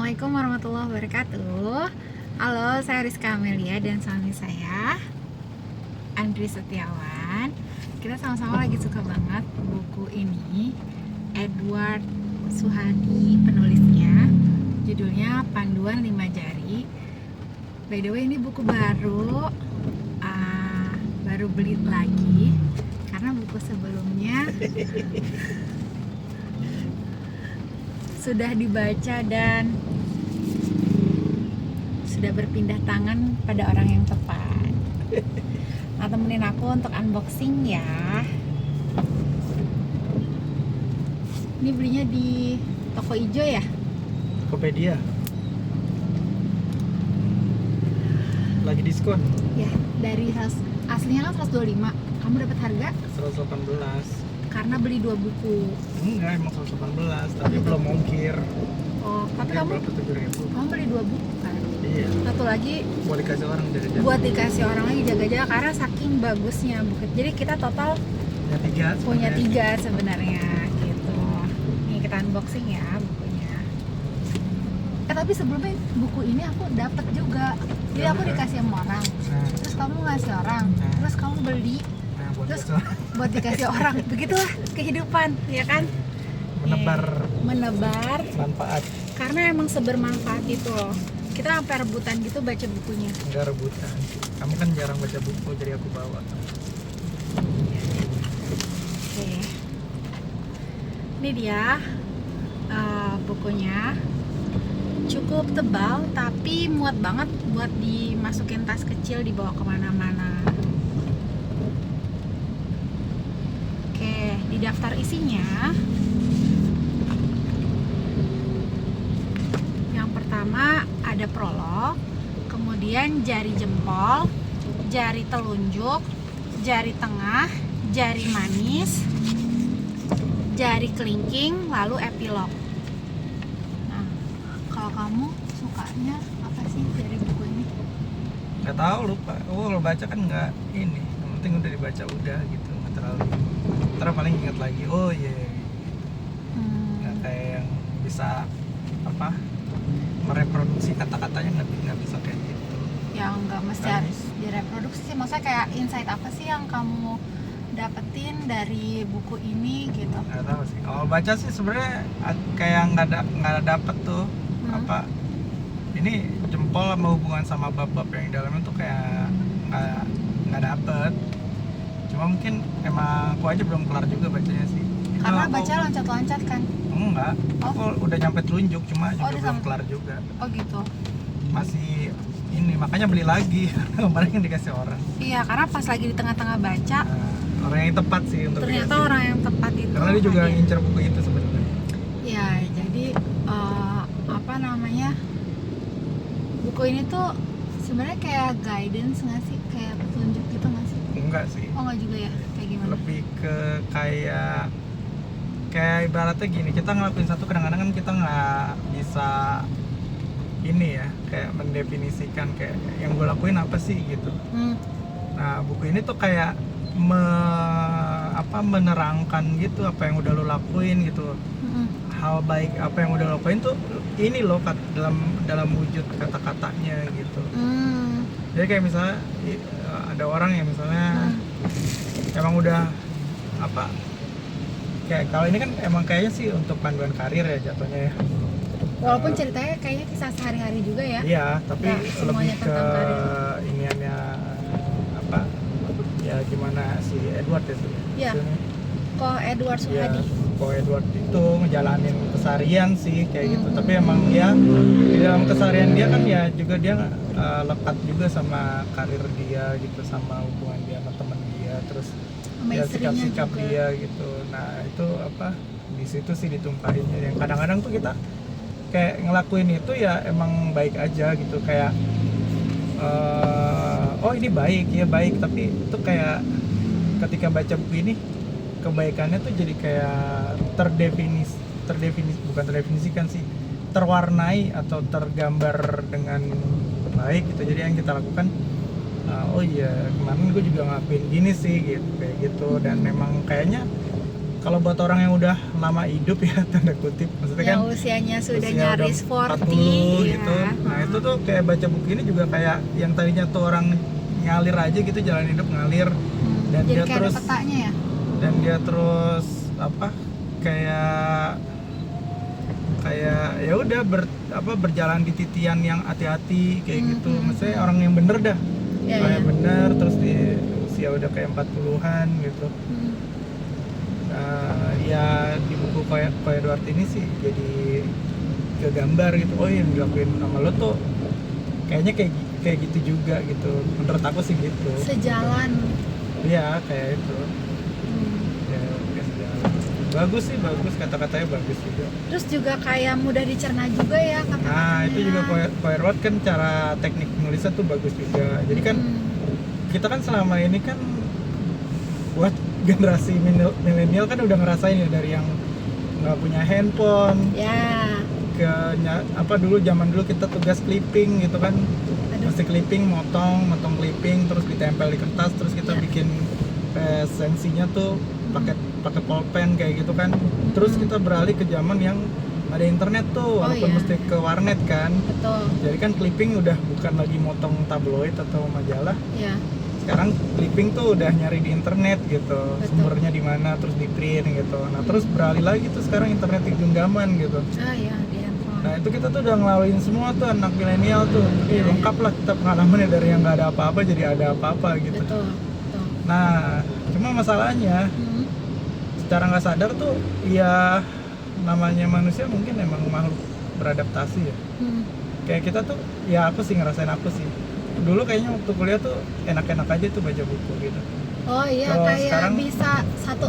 Assalamualaikum warahmatullahi wabarakatuh. Halo, saya Rizka Amelia dan suami saya Andri Setiawan. Kita sama-sama lagi suka banget buku ini, Edward Suhadi penulisnya. Judulnya Panduan 5 Jari. By the way, ini buku baru, baru beli lagi karena buku sebelumnya sudah dibaca dan sudah berpindah tangan pada orang yang tepat. Nah, temenin aku untuk unboxing ya. Ini belinya di toko ijo ya? Tokopedia lagi diskon Ya, dari aslinya kan 125. Kamu dapat harga 118. karena beli 2 buku. Enggak, emang 118 tapi belum ongkir. Oh, tapi Ongkir kamu berapa, 7.000? beli 2 buku kan? Iya, Satu lagi buat dikasih orang dari buat dikasih orang lagi jaga-jaga karena saking bagusnya buku. Jadi kita total punya 3 sebenarnya gitu. Nih kita unboxing ya bukunya. Tapi sebelumnya buku ini aku dapat juga. Jadi aku dikasih sama orang. Terus kamu ngasih orang. Terus kamu beli. Terus buat dikasih orang. Begitulah kehidupan, ya kan? Menebar manfaat. karena emang sebermanfaat itu loh. Kita sampai rebutan gitu baca bukunya. Enggak rebutan, kamu kan jarang baca buku jadi aku bawa. Oke. Ini dia bukunya. Cukup tebal tapi muat banget buat dimasukin tas kecil dibawa kemana-mana. Oke, di daftar isinya yang pertama ada prolog, kemudian jari jempol, jari telunjuk, jari tengah, jari manis, jari kelingking, lalu epilog. Nah, kalau kamu sukanya apa sih dari buku ini? Nggak tahu, lupa. Kalau baca kan nggak ini, yang penting udah dibaca udah gitu, nggak terlalu. Ntar paling ingat lagi, oh iya, nggak kayak yang bisa apa mereproduksi kata-katanya, nggak bisa kayak gitu. Yang nggak mesti harus direproduksi sih, maksudnya kayak insight apa sih yang kamu dapetin dari buku ini gitu? Nggak tahu sih, kalau baca sih sebenarnya kayak nggak dapet tuh apa ini jempol sama hubungan sama bab-bab yang di dalamnya tuh kayak nggak dapet. Cuma mungkin emang aku aja belum kelar juga bacanya sih. Karena baca loncat-loncat kan? Enggak, aku udah nyampe telunjuk, cuma juga belum kelar juga. Oh gitu. Masih ini, makanya beli lagi. Kemarin kan dikasih orang. Iya, karena pas lagi di tengah-tengah baca, Orang yang tepat sih untuk ternyata dikasih. orang yang tepat itu Karena dia juga hadir. ngincer buku itu sebenarnya. Ya, jadi apa namanya, buku ini tuh sebenarnya kayak guidance nggak sih, kayak petunjuk gitu nggak sih? Enggak sih. Oh nggak juga ya, kayak gimana? Lebih ke kayak ibaratnya gini, kita ngelakuin satu, kadang-kadang kan kita nggak bisa ini ya, kayak mendefinisikan kayak yang gue lakuin apa sih gitu. Nah, buku ini tuh kayak menerangkan gitu apa yang udah lo lakuin gitu. Hal baik apa yang udah lo lakuin tuh ini loh dalam wujud kata-katanya gitu. Jadi kayak misalnya ada orang yang misalnya emang udah apa, kayak kalau ini kan emang kayaknya sih untuk panduan karir ya jatuhnya ya. Walaupun ceritanya kayaknya kisah sehari-hari juga ya. Iya, tapi Nggak lebih semuanya ke tentang karir. iniannya apa ya, gimana si Edward ya Iya. Kok Edward ya, Suhadi? kok Edward itu ngejalanin keseharian sih kayak gitu. Tapi emang dia di dalam keseharian dia kan ya juga dia lekat juga sama karir dia gitu, sama hubungan dia sama temen dia, terus Sama ya istrinya sikap-sikap juga. dia gitu. Nah itu apa, di situ sih ditumpahinnya. Yang kadang-kadang tuh kita kayak ngelakuin itu ya emang baik aja gitu, kayak oh ini baik ya, baik, tapi itu kayak ketika baca buku ini kebaikannya tuh jadi kayak terdefinisi bukan terdefinisikan sih, terwarnai atau tergambar dengan baik gitu. Jadi yang kita lakukan oh iya kemarin gue juga ngelakuin gini sih gitu, kayak gitu. Dan memang kayaknya kalau buat orang yang udah lama hidup ya tanda kutip, maksudnya kan Yang usianya sudah usia nyaris udah 40 gitu. ya. Nah itu tuh kayak baca buku ini juga kayak yang tadinya tuh orang ngalir aja gitu, jalan hidup ngalir, dan Jadi dia kayak terus ada petanya ya. dan dia terus apa kayak ya udah berjalan di titian yang hati-hati kayak gitu. Maksudnya orang yang bener dah, Ya, kayak ya. bener, terus di usia udah kayak 40-an gitu. Ya di buku Ko Edward ini sih jadi kegambar gitu, oh yang dilakuin sama lo tuh kayaknya kayak gitu juga gitu, menurut aku sih gitu. Sejalan. Iya kayak itu ya, kayak sejalan. Bagus sih, bagus, kata-katanya bagus juga. Terus juga kayak mudah dicerna juga ya kata-katanya. Nah itu juga Ko Edward kan cara teknik nulisnya tuh bagus juga. Jadi kan kita kan selama ini kan buat generasi milenial kan udah ngerasain ya, dari yang nggak punya handphone Ya. ke dulu zaman dulu kita tugas clipping gitu kan. Aduh. Mesti clipping, motong clipping, terus ditempel di kertas, terus kita Ya. bikin esensinya tuh pakai pulpen kayak gitu kan. Terus kita beralih ke zaman yang ada internet tuh, walaupun iya. mesti ke warnet kan. Betul. Jadi kan clipping udah bukan lagi motong tabloid atau majalah. Ya. Sekarang clipping tuh udah nyari di internet gitu. Betul. Sumbernya di mana, terus di print gitu. Nah, terus beralih lagi tuh sekarang internet di genggaman gitu. Ah ya, di handphone. Nah, itu kita tuh udah ngelaluin semua tuh, anak milenial tuh. Jadi Iya, lengkap lah kita pengalamannya, dari yang nggak ada apa-apa jadi ada apa-apa gitu. Betul. Betul. Nah, cuma masalahnya secara nggak sadar tuh ya, namanya manusia mungkin emang makhluk beradaptasi ya. Kayak kita tuh ya, aku sih ngerasain, aku sih dulu kayaknya waktu kuliah tuh enak-enak aja tuh baca buku gitu. Oh iya, Kalau kayak sekarang- bisa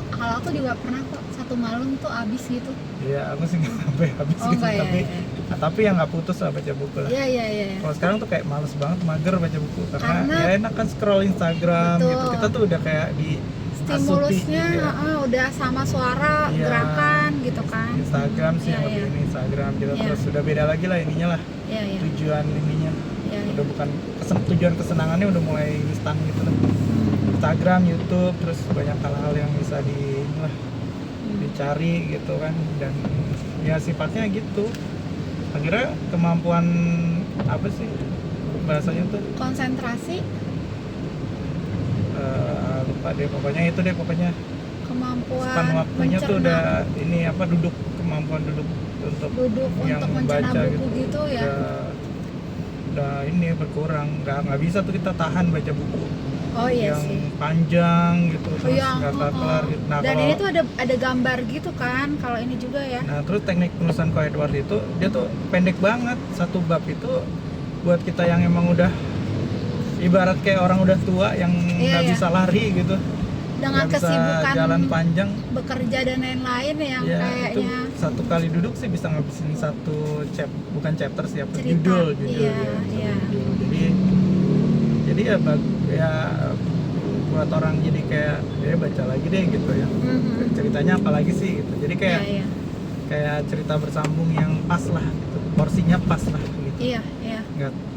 kalau aku juga pernah kok, satu malam tuh habis gitu. Iya, aku sih nggak sampai habis Oh gitu, enggak ya. tapi ya nggak putus lah baca buku lah. Iya iya iya. Kalau sekarang tuh kayak males banget, mager baca buku karena ya Karena- enak kan scroll Instagram Betul. gitu. Kita tuh udah kayak di Stimulusnya asupi, udah sama suara, Iya. gerakan gitu kan. Instagram sih Iya, yang lebih iya. ini Instagram gitu. Iya. Terus sudah beda lagi lah ininya lah, Iya iya. tujuan ininya Iya iya. udah bukan tujuan kesenangannya udah mulai instan gitu lah. Instagram, YouTube, terus banyak hal-hal yang bisa dicari gitu kan, dan ya sifatnya gitu. Akhirnya kemampuan apa sih bahasanya tuh, Konsentrasi, lupa deh pokoknya, itu deh pokoknya kemampuan span waktunya tuh mencerna, udah kemampuan duduk untuk duduk yang untuk mencerna membaca buku gitu ya. udah ini berkurang, nggak bisa tuh kita tahan baca buku Oh iya yang sih. panjang gitu, Oh terus iya, nggak kelar gitu. Nah, dan kalau ini tuh ada gambar gitu kan, kalau ini juga ya. nah terus teknik penulisan Ko Edward itu dia tuh pendek banget, satu bab itu buat kita yang emang udah ibarat kayak orang udah tua yang Iya, nggak iya. bisa lari gitu, Dengan nggak bisa kesibukan jalan panjang. bekerja dan lain-lain yang Ya, itu kayaknya satu kali duduk sih bisa ngabisin satu bukan chapter sih, apa Cerita. judul Iya, ya, satu iya. judul. Jadi ya buat orang jadi kayak dia baca lagi deh gitu ya. Ceritanya apa lagi sih gitu. Jadi kayak Iya, iya. kayak cerita bersambung yang pas lah gitu. Porsinya pas lah gitu. Iya, iya.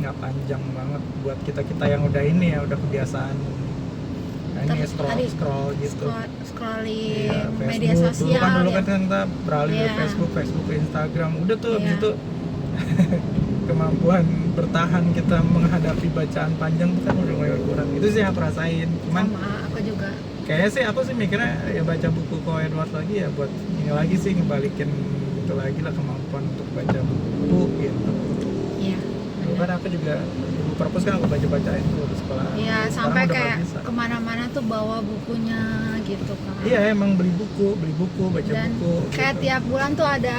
Nggak panjang banget buat kita yang udah ini ya, udah kebiasaan. Nah, ini Terus tadi scroll gitu. Scrolling Iya, media Facebook. sosial Dulu ya. kan kita beralih Iya. dari Facebook ke Instagram. Udah tuh habis Iya. itu kemampuan bertahan kita menghadapi bacaan panjang tuh kan udah mulai berkurang. Itu sih yang aku rasain. Cuman Sama aku juga. kayaknya sih aku sih mikirnya ya baca buku Ko Edward lagi ya buat ini lagi sih, ngebalikin itu lagi lah kemampuan untuk baca buku gitu. Iya. Dulu kan aku juga buku perpus kan aku baca-bacain tuh di sekolah. Iya, Sekarang sampai udah kayak nggak bisa. kemana-mana tuh bawa bukunya gitu kan. Iya, emang beli buku, baca Dan buku. kayak gitu. tiap bulan tuh ada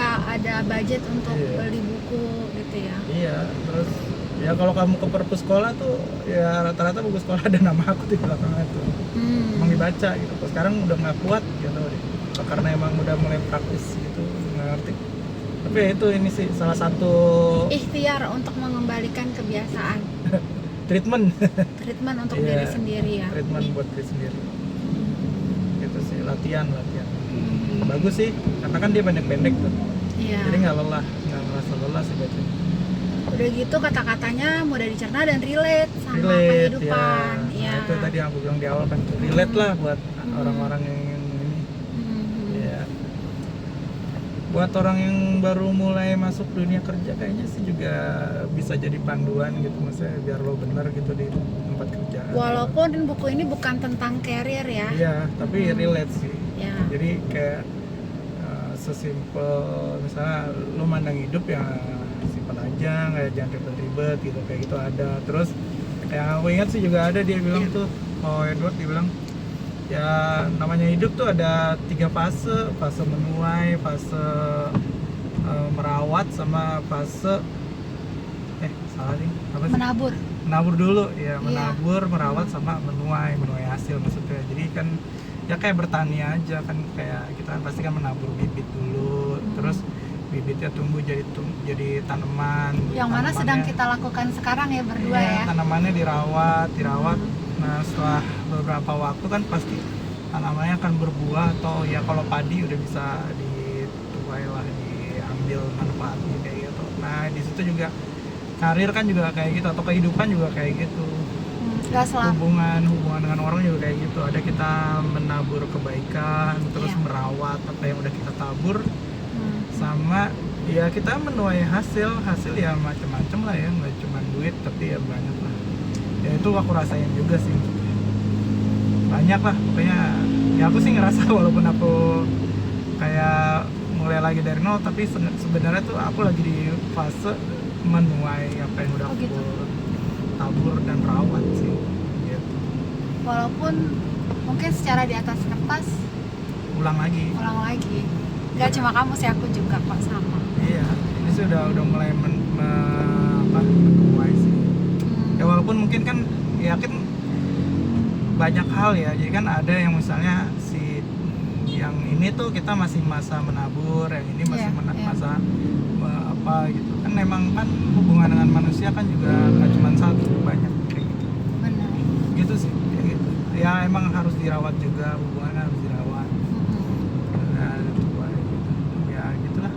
budget untuk Iya. beli buku gitu ya. Iya, terus ya kalau kamu ke perpus sekolah tuh ya rata-rata buku sekolah ada nama aku di belakangnya tuh. Emang dibaca gitu. Terus sekarang udah nggak kuat gitu deh. Karena emang udah mulai praktis gitu, nggak ngerti. Tapi ya itu ini sih salah satu Ikhtiar untuk mengembalikan kebiasaan. treatment Treatment untuk Iya. diri sendiri ya. treatment buat diri sendiri. Gitu sih, latihan. Bagus sih, karena kan dia pendek-pendek tuh. Iya. Jadi nggak ngerasa lelah sih bacanya. Udah gitu kata-katanya mudah dicerna dan relate sama Relate ya. kehidupan. Iya. Nah, itu tadi yang aku bilang di awal kan, relate lah buat orang-orang yang ini. Mhm. Ya, buat orang yang baru mulai masuk dunia kerja kayaknya sih juga bisa jadi panduan gitu, maksudnya biar lo bener gitu di tempat kerja. Walaupun buku ini bukan tentang career ya. Iya, tapi relate sih. Ya. Jadi kayak sesimpel misalnya lo mandang hidup ya simpel aja, kayak jangan ribet-ribet gitu, kayak gitu ada. Terus yang aku ingat sih juga ada dia bilang tuh, Edward dia bilang ya namanya hidup tuh ada 3 fase, fase menuai, fase merawat, sama fase salah nih apa sih? Menabur dulu ya, menabur, merawat sama menuai hasil maksudnya. Jadi kan ya kayak bertani aja kan, kayak kita kan pasti kan menabur bibit dulu, terus bibitnya tumbuh jadi tanaman. Yang mana sedang kita lakukan sekarang ya berdua ya. Tanamannya dirawat. Nah setelah beberapa waktu kan pasti tanamannya akan berbuah, atau ya kalau padi udah bisa dituai lah, diambil manfaatnya kayak gitu. Nah di situ juga karir kan juga kayak gitu, atau kehidupan juga kayak gitu. Hubungan dengan orang juga kayak gitu. Ada kita menabur kebaikan, terus merawat apa yang udah kita tabur, sama ya kita menuai hasil ya macam-macam lah ya, nggak cuma duit tapi ya banyak lah. Ya itu aku rasain juga sih, banyak lah pokoknya. Ya aku sih ngerasa walaupun aku kayak mulai lagi dari nol, tapi sebenarnya tuh aku lagi di fase menuai apa yang udah aku tabur dan rawat sih gitu. Walaupun mungkin secara di atas kertas ulang lagi. Gak cuma kamu sih, aku juga kok sama. Iya, ini sih udah mulai menuai sih. Ya walaupun mungkin kan yakin banyak hal ya, jadi kan ada yang misalnya si yang ini tuh kita masih masa menabur, yang ini masih masa apa gitu kan. Memang kan hubungan dengan manusia kan juga nggak cuma satu, banyak kayak gitu. Benar. Gitu sih, kayak gitu. Ya emang harus dirawat juga, hubungannya harus dirawat. Nah, gitu. Ya gitulah.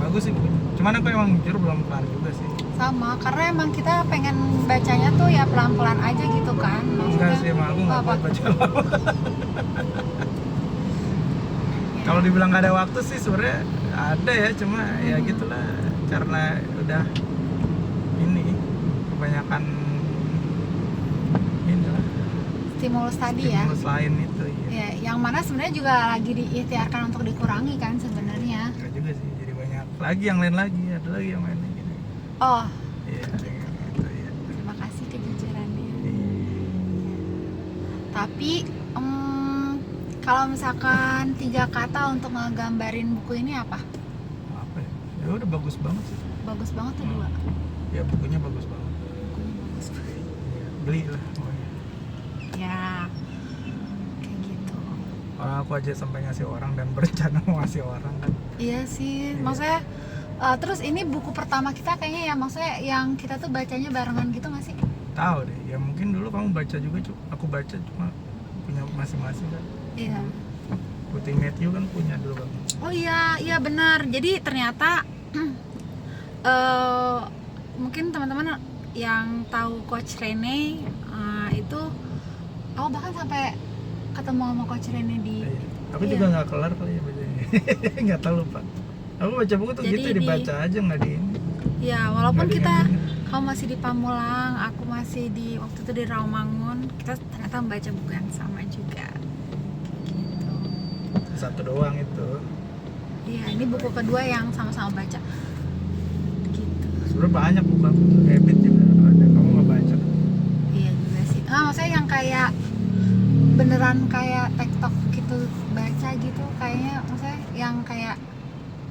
Bagus sih, cuman aku emang jujur belum kelar juga sih. Sama, karena emang kita pengen bacanya tuh ya pelan-pelan aja gitu kan. Enggak sih, emang aku nggak buat baca lama. Kalau dibilang gak ada waktu sih sebenarnya ada ya, cuma ya gitulah, karena udah ini kebanyakan inilah stimulus tadi ya. Stimulus lain itu ya. Yang mana sebenarnya juga lagi diikhtiarkan untuk dikurangi kan sebenarnya. Enggak juga sih, jadi banyak lagi yang lain lagi, ada lagi yang lain lagi. Oh. Iya, gitu ya. Terima kasih kejujurannya. Tapi kalau misalkan 3 kata untuk ngegambarin buku ini apa? Apa ya? Ya udah bagus banget sih. Bagus banget tuh 2. Ya bukunya bagus banget. Ya, beli lah pokoknya. Ya, kayak gitu. Orang aku aja sampai ngasih orang dan berencana mau ngasih orang kan. Iya sih, maksudnya terus ini buku pertama kita kayaknya ya, maksudnya yang kita tuh bacanya barengan gitu nggak sih? Tahu deh, ya mungkin dulu kamu baca juga, aku baca cuma punya masing-masing kan. Iya. Putih Matthew kan punya dulu kan. Oh iya benar. Jadi ternyata mungkin teman-teman yang tahu Coach Rene itu, aku bahkan sampai ketemu sama Coach Rene di. Aku juga nggak kelar kali ya bacanya. Nggak tahu, lupa. Aku baca buku tuh jadi gitu dibaca aja, nggak di ini. Ya walaupun kita kamu masih di Pamulang, aku masih di waktu itu di Rawamangun, kita ternyata membaca buku yang sama juga. Gitu. Satu doang itu. Iya, ini buku kedua yang sama-sama baca. Gitu. Sebenarnya banyak buku aku tuh, habit juga ada, kamu nggak baca. Iya juga sih. Maksudnya yang kayak beneran kayak TikTok gitu baca gitu, kayaknya maksudnya yang kayak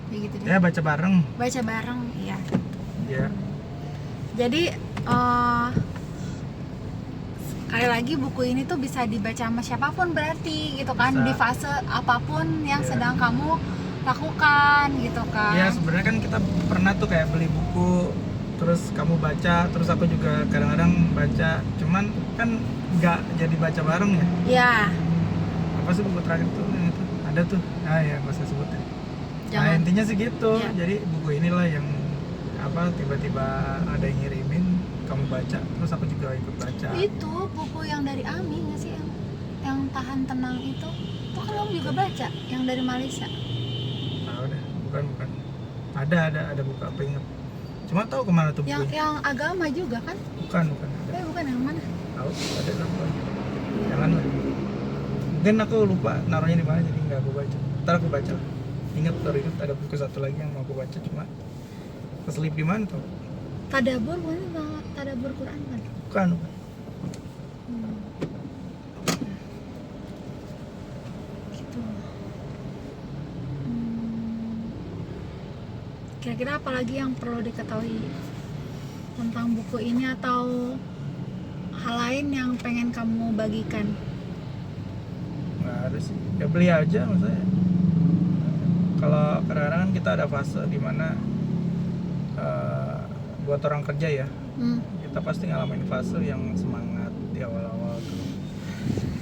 gitu deh. Ya baca bareng. Baca bareng, iya. Iya. Jadi sekali lagi buku ini tuh bisa dibaca sama siapapun berarti gitu kan, bisa. Di fase apapun yang sedang kamu lakukan gitu kan. Iya, sebenarnya kan kita pernah tuh kayak beli buku terus kamu baca, terus aku juga kadang-kadang baca, cuman kan nggak jadi baca bareng ya. Iya. Apa sih buku terakhir tuh yang itu? Ada tuh. Ah ya, nggak usah sebutin. Jangan. Nah, intinya sih gitu. Ya. Jadi buku inilah yang apa, tiba-tiba ada yang ngirimin, kamu baca, terus aku juga ikut baca. Itu buku yang dari Ami nggak sih, yang tahan tenang itu kan kamu juga baca, yang dari Malaysia. bukan. Ada buku apa ingat. Cuma tahu kemana tuh bukunya. Yang agama juga kan? Bukan ada. Bukan yang mana? Tahu ada apa? Jangan lah. Mungkin aku lupa naruhnya di mana jadi nggak aku baca. Ntar aku baca. Ingat ada buku satu lagi yang mau aku baca cuma keselip di mana tuh? Tadabbur bukan? Tadabbur Quran kan? Bukan. Gitu. Kira-kira apa lagi yang perlu diketahui tentang buku ini atau hal lain yang pengen kamu bagikan? Nggak ada sih. Ya beli aja maksudnya. Kalau kadang-kadang kan kita ada fase dimana buat orang kerja ya, kita pasti ngalamin fase yang semangat di awal-awal tuh.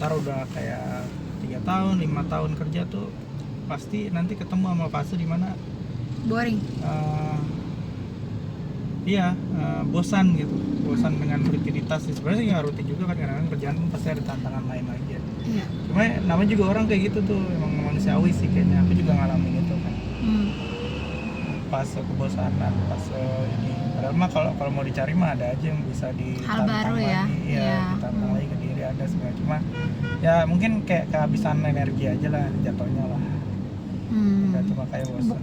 Ntar udah kayak 3 tahun, 5 tahun kerja tuh pasti nanti ketemu sama fase dimana Boring. Bosan gitu, bosan dengan rutinitas. Sebenarnya sih nggak rutin juga kan, kadang-kadang kerjaan pasti ada tantangan lain lagi ya. Iya. Cuma namanya juga orang kayak gitu tuh, emang manusiawi sih kayaknya. Aku juga ngalamin itu kan. Fase kebosanan, fase ini. Padahal mah kalau mau dicari mah ada aja yang bisa ditantang baru lagi. ya. Iya. Ditantang lagi ke diri ada sebenarnya. Cuma ya mungkin kayak kehabisan energi aja lah jatuhnya lah. Nggak cuma kayak bosan.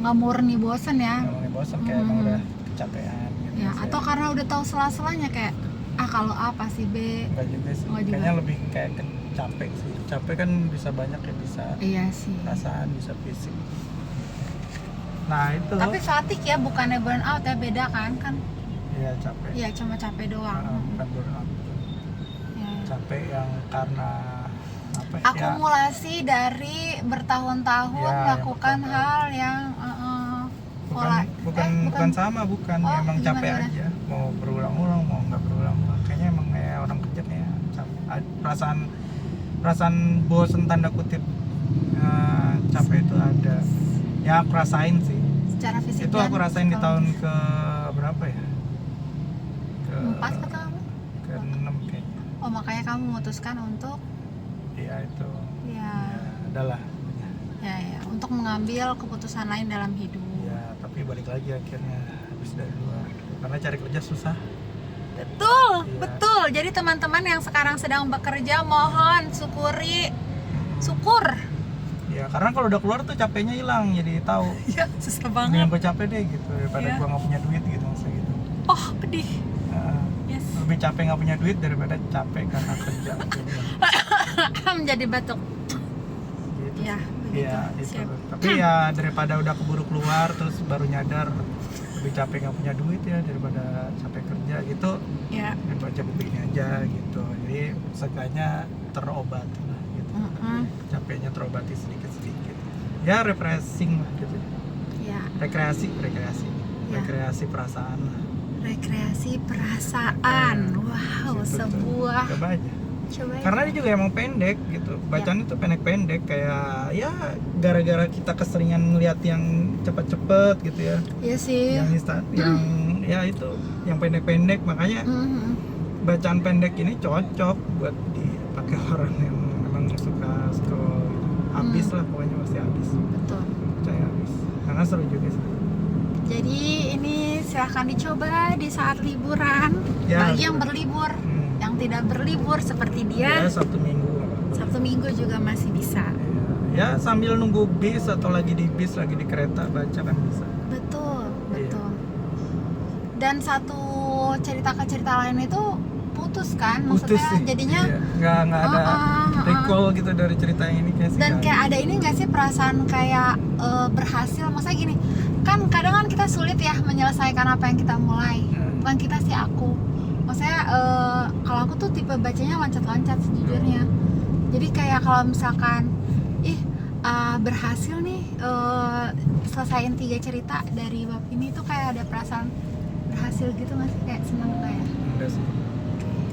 Nggak murni bosan ya. Nggak murni bosan, kayak emang udah kecapean gitu. Ya, atau karena udah tahu sela-selanya kayak kalau A pasti B. Enggak juga sih. Nggak juga. Kayaknya lebih kayak capek sih. Capek kan bisa banyak ya, bisa Iya sih. perasaan, bisa fisik. Nah itu. Tapi fatigue ya, bukannya burn out ya, beda kan? Iya capek. Iya, cuma capek doang. Bukan burnout. Ya. Capek yang karena apa ya? Akumulasi dari bertahun-tahun Ya, melakukan yang hal yang bukan sama, bukan. Oh, Emang gimana, capek gimana? aja. Mau berulang-ulang, mau nggak berulang-ulang. Kayaknya emang kayak orang kerja kayak capek. Perasaan bosen tanda kutip capek itu ada. Ya aku rasain sih. secara fisik Itu dan aku rasain di tahun psikologis. ke berapa ya? Ke 4 kata kamu? ke 6 kayaknya. Oh, makanya kamu memutuskan untuk Iya itu. ya Adalah. ya untuk mengambil keputusan lain dalam hidup. Ya, tapi balik lagi akhirnya habis dari luar. Karena cari kerja susah. Betul, Iya. betul. Jadi teman-teman yang sekarang sedang bekerja, mohon syukur. Ya, karena kalau udah keluar tuh capeknya hilang, jadi tahu. Ya, susah Mendingan gue capek deh gitu daripada Iya. gue nggak punya duit gitu maksudnya gitu. Oh, pedih. Nah, Yes. lebih capek nggak punya duit daripada capek karena kerja. Gitu. Menjadi batuk. Gitu. Ya, begitu. Iya, itu. Siap. Tapi ya daripada udah keburu keluar terus baru nyadar lebih capek nggak punya duit ya daripada capek kerja gitu. Ya. Dan baca buku ini aja gitu. Jadi seenggaknya terobati lah gitu. Capeknya terobati sedikit-sedikit. Ya refreshing lah gitu. Ya. Rekreasi perasaan lah. Rekreasi perasaan. Wow, Situ tuh. sebuah. Coba aja. Coba ya. Karena dia juga emang pendek gitu. Bacaan itu pendek-pendek kayak ya gara-gara kita keseringan ngeliat yang cepet-cepet gitu ya. Iya sih. Yang instan, yang ya itu yang pendek-pendek makanya bacaan pendek ini cocok buat dipakai orang yang memang suka scroll gitu. Habis lah pokoknya pasti habis. Betul. Percaya habis. Karena seru juga sih. Jadi ini silahkan dicoba di saat liburan. Ya, Bagi yang berlibur, yang tidak berlibur seperti Ya dia, Sabtu Minggu. Sabtu Minggu juga masih bisa. Ya sambil nunggu bis atau lagi di bis, lagi di kereta baca kan bisa. Betul, Iya. betul. Dan satu cerita ke cerita lain itu putus kan, Putus maksudnya sih. jadinya Iya. nggak ada uh-uh. recall gitu dari cerita ini kayak sih. dan nggak kayak ada. ada ini nggak sih perasaan kayak berhasil, maksudnya gini kan kadang kan kita sulit ya menyelesaikan apa yang kita mulai, bukan kita sih, aku maksudnya kalau aku tuh tipe bacanya loncat-loncat sejujurnya. Jadi kayak kalau misalkan berhasil nih selesaiin 3 cerita dari bab ini tuh kayak ada perasaan berhasil gitu nggak sih, kayak seneng kayak. Enggak sih.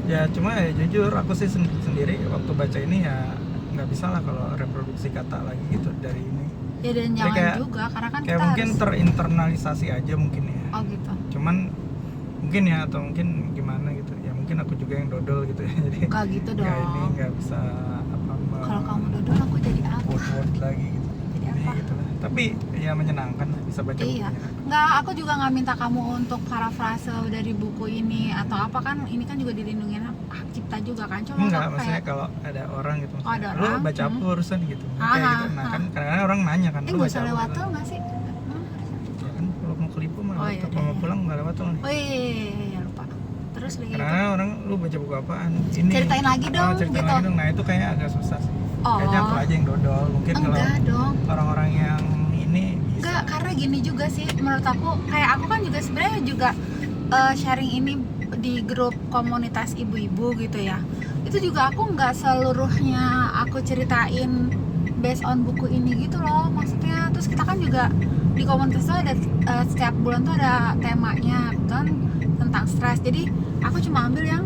Ya cuma ya jujur aku sih sendiri waktu baca ini ya nggak bisa lah kalau reproduksi kata lagi gitu dari ini. Ya dan Jadi jangan kayak- juga karena kan Kayak kita mungkin harus terinternalisasi aja mungkin ya. oh gitu. Cuman mungkin ya atau mungkin gimana gitu ya, mungkin aku juga yang dodol gitu ya. Jadi Nggak gitu dong. nggak ini nggak bisa apa Kalau kamu dodol aku jadi apa? word lagi gitu. Jadi Jadi apa? gitu lah. tapi ya menyenangkan lah, bisa baca Iya, bukunya. nggak, aku juga nggak minta kamu untuk parafrase dari buku ini atau apa, kan ini kan juga dilindungi hak cipta juga kan, cuma Enggak, aku maksudnya kayak kalau ada orang gitu, Oh, ada lu orang? baca apa urusan gitu, Ah, kayak gitu. ah, Nah ah. kan kadang-kadang orang nanya kan, lu nggak baca usah apa lewat gitu. tol nggak sih? Ya kan kalau mau ke Lipo mah Oh, lewat iya, tol, kalau mau iya. pulang nggak lewat tol nih. Oh iya, lupa. Terus lagi Karena gitu. orang lu baca buku apaan? Ini. Ceritain lagi dong, Ceritain gitu. lagi dong. Nah itu kayak agak susah sih. Oh. Kayaknya aku aja yang dodol. Mungkin kalau Enggak dong. orang-orang yang ini bisa. Enggak, karena gini juga sih menurut aku, kayak aku kan juga sebenarnya juga sharing ini di grup komunitas ibu-ibu gitu ya. Itu juga aku nggak seluruhnya aku ceritain based on buku ini gitu loh, maksudnya. Terus kita kan juga di komunitas tuh ada setiap bulan tuh ada temanya kan tentang stres. Jadi aku cuma ambil yang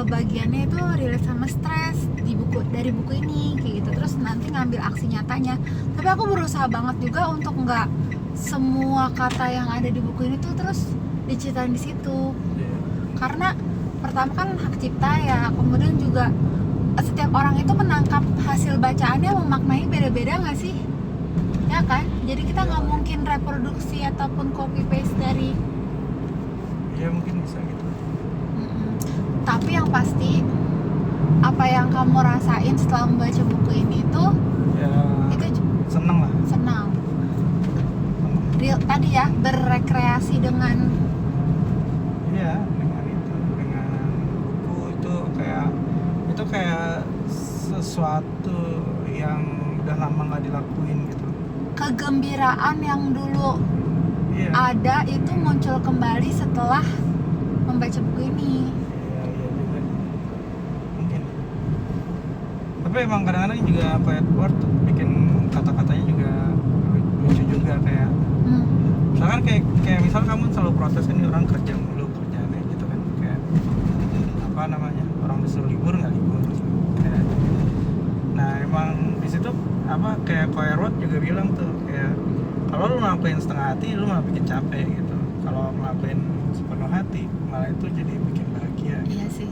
bagiannya itu relate sama stres di buku, dari buku ini kayak gitu. Terus nanti ngambil aksi nyatanya. Tapi aku berusaha banget juga untuk nggak semua kata yang ada di buku ini tuh terus diceritain di situ. Iya. Karena pertama kan hak cipta ya, kemudian juga setiap orang itu menangkap hasil bacaannya memaknai beda-beda nggak sih? Ya kan? Jadi kita nggak mungkin reproduksi ataupun copy paste dari. Iya mungkin bisa gitu. Tapi yang pasti apa yang kamu rasain setelah membaca buku ini tuh Ya itu seneng lah. senang. Tadi ya berrekreasi dengan Iya dengan itu, dengan buku itu kayak sesuatu yang udah lama nggak dilakuin gitu. kegembiraan yang dulu Iya. ada itu muncul kembali setelah membaca buku ini. Iya juga. Mungkin. Tapi emang kadang-kadang juga quiet word tuh bikin kata-katanya juga lucu juga kayak. Misalkan kayak misal kamu selalu protes kan, ini orang kerja mulu kerjaannya gitu kan, kayak apa namanya, orang disuruh libur nggak libur kayak. Nah emang di situ apa kayak Koerot juga bilang tuh kayak kalau lu ngelakuin setengah hati lu malah bikin capek gitu, kalau ngelakuin sepenuh hati malah itu jadi bikin bahagia. Iya sih.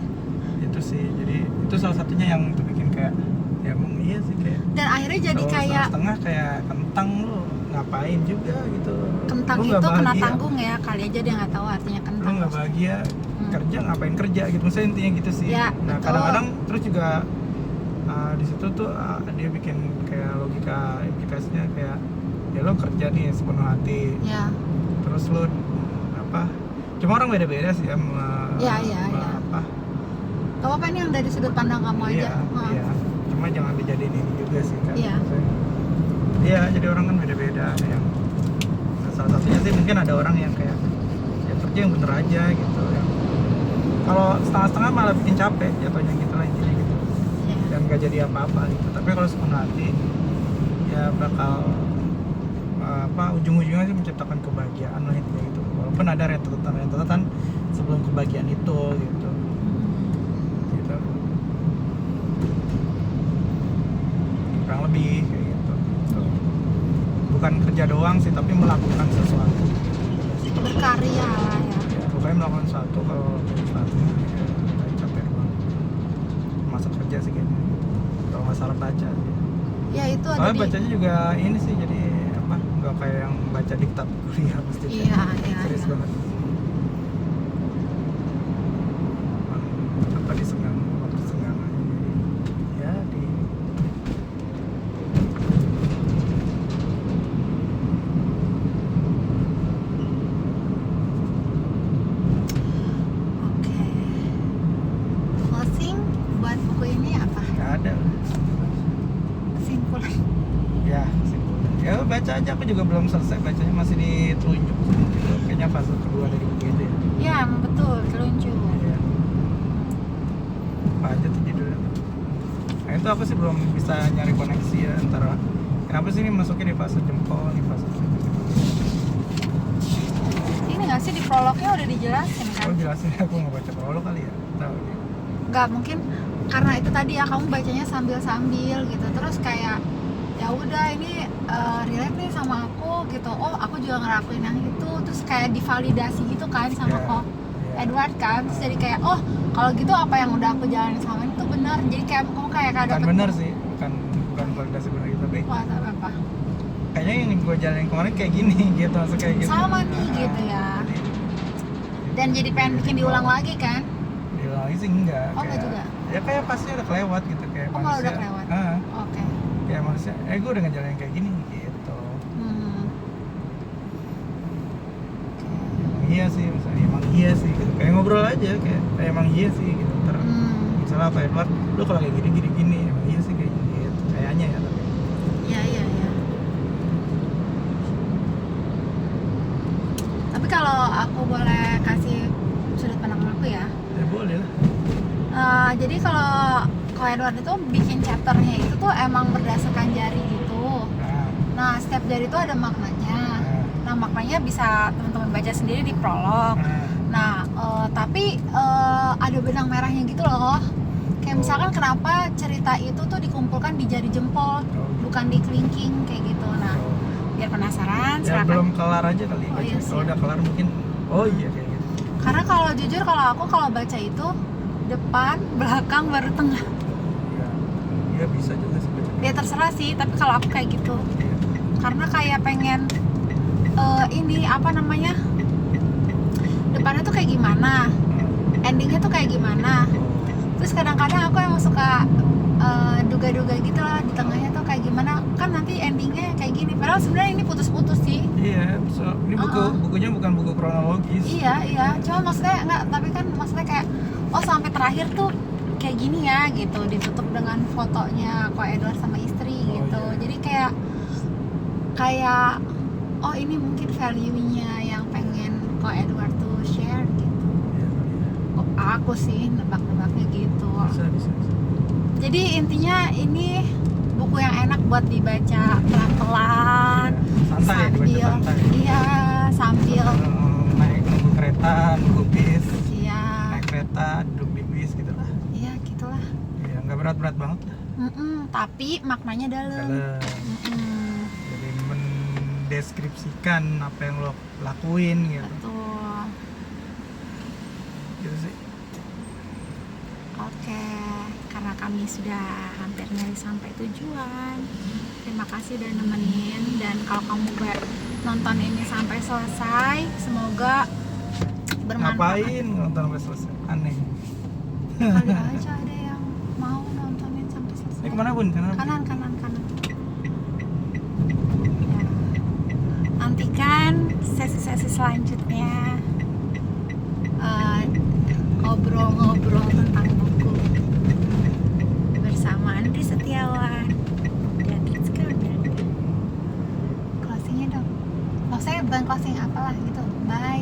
Itu sih, jadi itu salah satunya yang tuh bikin kayak ya emang iya sih kayak. Dan akhirnya jadi Kalau kayak setengah kayak kentang lu ngapain juga gitu. kentang Lu itu nggak kena bahagia. tanggung ya, kali aja dia nggak tahu artinya Lu kentang. nggak bahagia kerja ngapain kerja gitu, maksudnya intinya gitu sih. Ya, Nah betul. kadang-kadang terus juga di situ tuh dia bikin kayak logika implikasinya kayak ya lo kerja nih sepenuh hati, Ya. terus lo apa, cuma orang beda-beda sih ya Ya. apa. Gak apa-apa, ini yang dari sudut pandang kamu aja. Iya, iya. Cuma jangan dijadiin ini juga sih kan. Iya. Maksudnya, iya, jadi orang kan beda-beda. Ada yang salah satunya sih mungkin ada orang yang kayak ya kerja yang bener aja gitu ya. Kalau setengah-setengah malah bikin capek jatuhnya gitu lah intinya gitu. Iya. Dan nggak jadi apa-apa gitu. Tapi kalau sepenuh hati ya bakal ujung-ujungnya sih menciptakan kebahagiaan lah intinya gitu. Walaupun ada rentetan sebelum kebahagiaan itu gitu. Gitu. Kurang lebih kayak gitu. Bukan kerja doang sih, tapi melakukan sesuatu. Berkarya lah ya. Ya, pokoknya melakukan sesuatu, kalau sesuatu ya kayak capek doang. Masa kerja sih kayaknya. Kalau nggak salah baca sih. Ya itu ada Soalnya di. bacanya juga ini sih, jadi apa? Nggak kayak yang baca diktat kuliah pasti. Iya. Serius banget. Apa disenggang waktu senggang aja. Ya di Oke. Closing buat buku ini apa? nggak ada. Kesimpulan. Ya, simpulnya. Ya baca aja, aku juga belum selesai bacanya, masih ditelunjuk. Itu kayaknya fase kedua dari buku itu ya. Ya, betul, telunjuk. Iya. Apa aja tuh judulnya? Nah itu aku sih belum bisa nyari koneksi ya antara kenapa sih ini masukin di fase jempol, di fase Ini nggak sih di prolognya udah dijelasin kan? oh jelasin, aku nggak baca prolog kali ya, tahu ya. Nggak mungkin, karena itu tadi ya kamu bacanya sambil-sambil gitu, terus kayak ya udah ini relate nih sama aku gitu. Oh aku juga ngelakuin yang itu, terus kayak divalidasi gitu kan sama Ya, kok ya. Edward kan. Terus jadi kayak oh kalau gitu apa yang udah aku jalanin sama itu benar. Jadi kayak kamu kayak Bukan dapet bener sih, bukan validasi bener gitu, tapi apa? kayaknya yang gue jalanin kemarin kayak gini gitu, maksud kayak gitu. Sama nih gitu ya. Dan jadi pengen bikin diulang lagi kan? Diulang lagi sih enggak. Oh enggak juga? Ya kayak pasnya udah kelewat gitu, kayak Oh malah udah kelewat? Oke. Kayak manusia, gue udah ngejalanin kayak gini gitu. Iya sih, misalnya emang iya sih gitu. Kayak ngobrol aja, kayak emang iya sih gitu. Misalnya apa Edward, lu kalau kayak gini emang iya sih kayak gitu. Kayaknya ya tapi. Iya. Tapi kalau aku boleh kasih sudut pandang aku ya. Ya boleh lah. Jadi kalau Edward itu bikin chapternya itu tuh emang berdasarkan jari gitu. Nah, setiap jari itu ada maknanya. Nah, maknanya bisa teman-teman baca sendiri di prolog. Nah, tapi ada benang merahnya gitu loh. Kayak misalkan kenapa cerita itu tuh dikumpulkan di jari jempol, bukan di kelingking kayak gitu. Nah, biar penasaran, Ya silakan. belum kelar aja kali. Oh, iya Kalau sih. udah kelar mungkin, oh iya kayak gitu. Karena kalau jujur kalau aku baca itu depan, belakang, baru tengah. Iya bisa juga sih. Ya terserah sih, tapi kalau aku kayak gitu. Iya. Karena kayak pengen ini apa namanya? Depannya tuh kayak gimana? Endingnya tuh kayak gimana? Terus kadang-kadang aku emang suka duga-duga gitu lah, di tengahnya tuh kayak gimana, kan nanti endingnya kayak gini, padahal sebenarnya ini putus-putus sih. Iya, ini bukunya bukan buku kronologis. Iya, cuma maksudnya enggak, tapi kan maksudnya kayak oh sampai terakhir tuh kayak gini ya gitu, ditutup dengan fotonya Ko Edward sama istri gitu. Iya. Jadi kayak oh ini mungkin value-nya yang pengen Ko Edward tuh share gitu. Iya. Oh, aku sih nebak-nebaknya gitu. Bisa. Jadi intinya ini buku yang enak buat dibaca pelan-pelan, Santai, dibaca santai. Iya, sambil Naik nunggu kereta, nunggu bis, iya, naik kereta, duduk di bis gitu lah. iya gitulah. Iya, nggak berat-berat banget lah. Tapi maknanya dalam. Jadi mendeskripsikan apa yang lo lakuin gitu. Betul. Gitu sih. Oke, karena kami sudah hampir nyari sampai tujuan. Terima kasih udah nemenin, dan kalau kamu nonton ini sampai selesai, semoga bermanfaat. Ngapain nonton sampai selesai? Aneh. Kali aja ada yang mau nontonin sampai selesai. Ini kemana Bun? Kanan. Ya. Nantikan sesi-sesi selanjutnya, ngobrol-ngobrol tentang buku bersama Andri Setiawan dan Rizka Amelia. Closingnya dong. Maksudnya bukan closing apalah gitu. Bye.